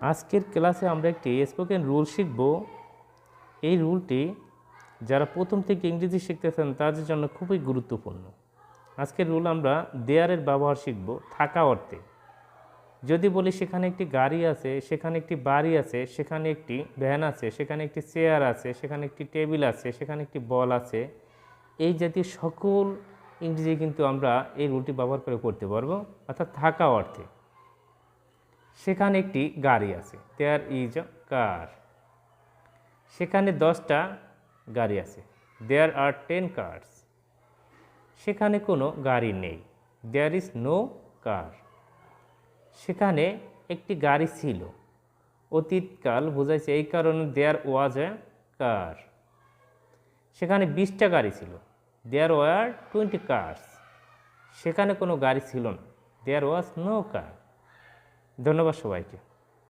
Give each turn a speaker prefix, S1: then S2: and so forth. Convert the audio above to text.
S1: আজকের ক্লাসে আমরা একটি স্পোকেন রুল শিখব। এই রুলটি যারা প্রথম থেকে ইংরেজি শিখতেছেন তাদের জন্য খুবই গুরুত্বপূর্ণ। আজকের রুল আমরা দেয়ারের ব্যবহার শিখব থাকা অর্থে। যদি বলি সেখানে একটি গাড়ি আছে, সেখানে একটি বাড়ি আছে, সেখানে একটি ভ্যান আছে, সেখানে একটি চেয়ার আছে, সেখানে একটি টেবিল আছে, সেখানে একটি বল আছে, এই জাতীয় সকল ইংরেজি কিন্তু আমরা এই রুলটি ব্যবহার করে করতে পারবো, অর্থাৎ থাকা অর্থে। সেখানে একটি গাড়ি আছে, দেয়ার ইজ আ কার। সেখানে 10টা গাড়ি আছে, দেয়ার আর 10 কার্স। সেখানে কোনো গাড়ি নেই, দেয়ার ইজ নো কার। সেখানে একটি গাড়ি ছিল, অতীতকাল বোঝাইছে, এই কারণে দেয়ার ওয়াজ এ কার। সেখানে 20টা গাড়ি ছিল, দেয়ার ওয়ার 20 কার্স। সেখানে কোনো গাড়ি ছিল না, দেয়ার ওয়াজ নো কার। ধন্যবাদ সবাইকে।